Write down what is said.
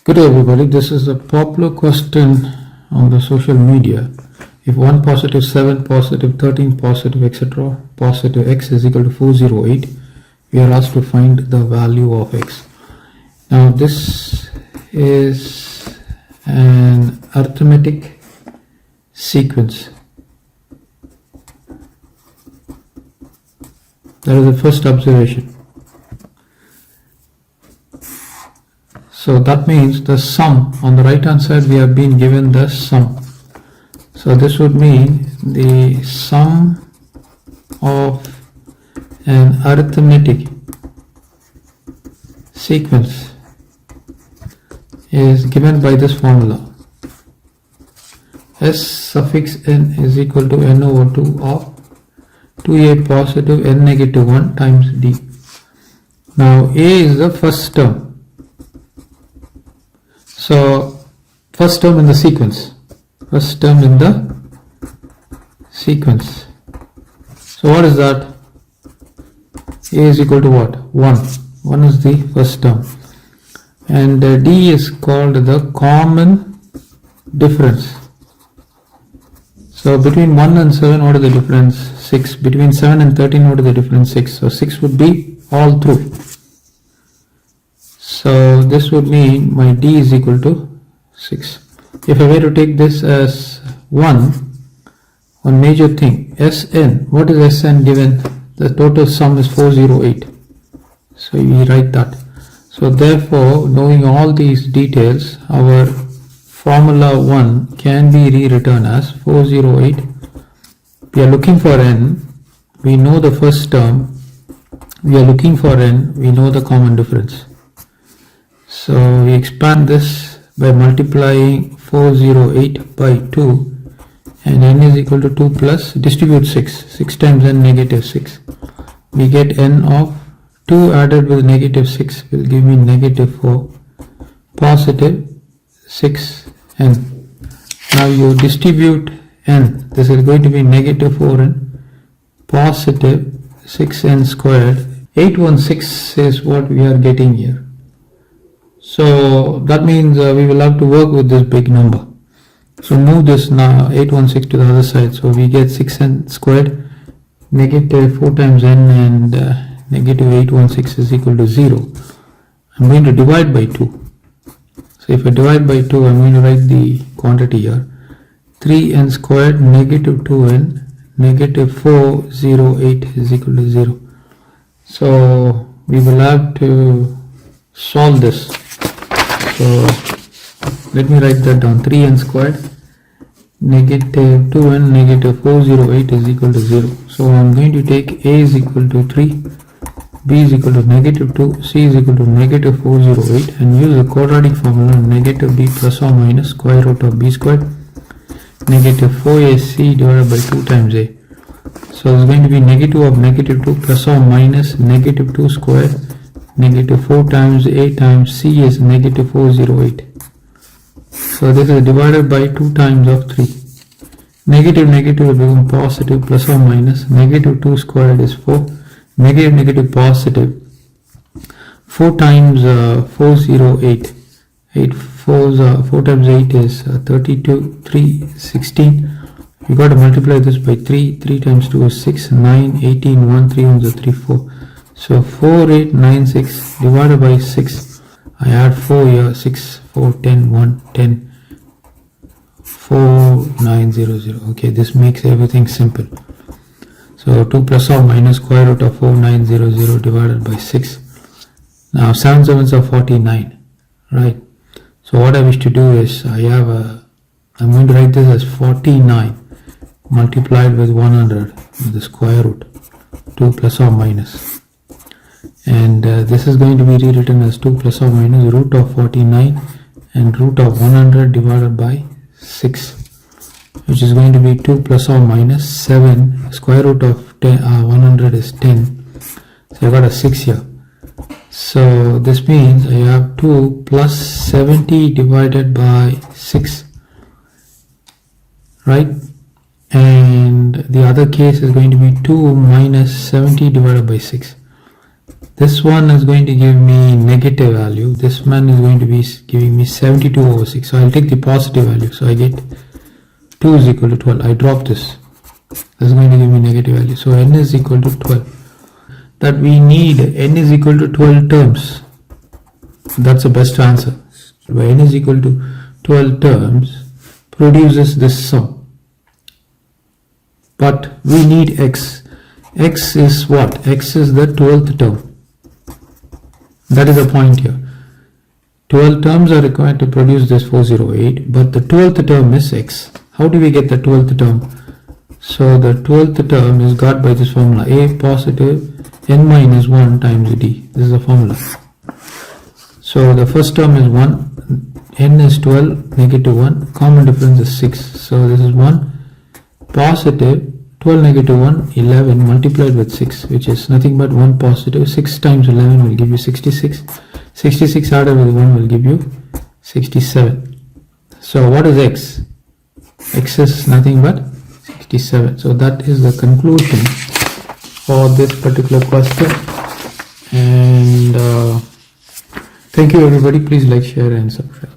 Good day everybody, this is a popular question on the social media. If 1 positive 7 positive 13 positive etc. positive x is equal to 408, we are asked to find the value of x. Now this is an arithmetic sequence. That is the first observation. So that means the sum on the right hand side, we have been given the sum. So this would mean the sum of an arithmetic sequence is given by this formula. S suffix n is equal to n over 2 of 2a positive n negative 1 times d. Now a is the first term. So first term in the sequence. First term in the sequence. So what is that? A is equal to what? 1. 1 is the first term. And D is called the common difference. So between 1 and 7, what is the difference? 6. Between 7 and 13, what is the difference? 6. So 6 would be all through. So this would mean my D is equal to 6. If I were to take this as 1 major thing, Sn, what is Sn given? The total sum is 408. So we write that. So therefore, knowing all these details, our formula 1 can be rewritten as 408. We are looking for n, we know the first term, we are looking for n, we know the common difference. So we expand this by multiplying 408 by 2, and n is equal to 2 plus, distribute 6. 6 times n negative 6. We get n of 2 added with negative 6 will give me negative 4, positive 6n. Now you distribute n. This is going to be negative 4n, positive 6n squared. 816 is what we are getting here. So that means we will have to work with this big number. So move this now 816 to the other side. So we get 6n squared, negative 4 times n, and negative 816 is equal to 0. I'm going to divide by 2. So if I divide by 2, I'm going to write the quantity here. 3n squared, negative 2n, negative 408 is equal to 0. So we will have to solve this. So let me write that down. 3n squared, negative 2n, negative 408 is equal to 0. So I'm going to take a is equal to 3, b is equal to negative 2, c is equal to negative 408, and use the quadratic formula negative b plus or minus square root of b squared, negative 4ac divided by 2 times a. So it's going to be negative of negative 2 plus or minus negative 2 squared, negative 4 times a times c is negative 408. So this is divided by 2 times of 3. Negative negative will become positive, plus or minus negative 2 squared is 4, negative negative positive. 4 times 408. 4 times 8 is 32, 3, 16. You got to multiply this by 3. 3 times 2 is 6, 9, 18, 1, 3 1 is 3, 4. So 4896 divided by 6. I add 4 here, 6, 4, 10, 1, 10, 4900. Okay, this makes everything simple. So 2 plus or minus square root of 4900 divided by 6. Now 7 sevens are 49, right? So what I wish to do is I'm going to write this as 49 multiplied with 100 with the square root, 2 plus or minus. And this is going to be rewritten as 2 plus or minus root of 49 and root of 100 divided by 6, which is going to be 2 plus or minus 7. Square root of 100 is 10. So I got a 6 here. So this means I have 2 plus 70 divided by 6, right? And the other case is going to be 2 minus 70 divided by 6. This one is going to give me negative value. This one is going to be giving me me 72/6. So I'll take the positive value. So I get 2 is equal to 12. I drop this. This is going to give me negative value. So n is equal to 12. That we need n is equal to 12 terms. That's the best answer. Where n is equal to 12 terms produces this sum. But we need x. X is what? X is the 12th term. That is the point here. 12 terms are required to produce this 408, but the 12th term is x. How do we get the 12th term? So the 12th term is got by this formula, a positive n minus 1 times d. This is the formula. So the first term is 1, n is 12, negative 1, common difference is 6. So this is 1 positive 12 negative 1, 11 multiplied with 6, which is nothing but 1 positive. 6 times 11 will give you 66. 66 added with 1 will give you 67. So what is x? X is nothing but 67. So that is the conclusion for this particular question. And thank you everybody. Please like, share and subscribe.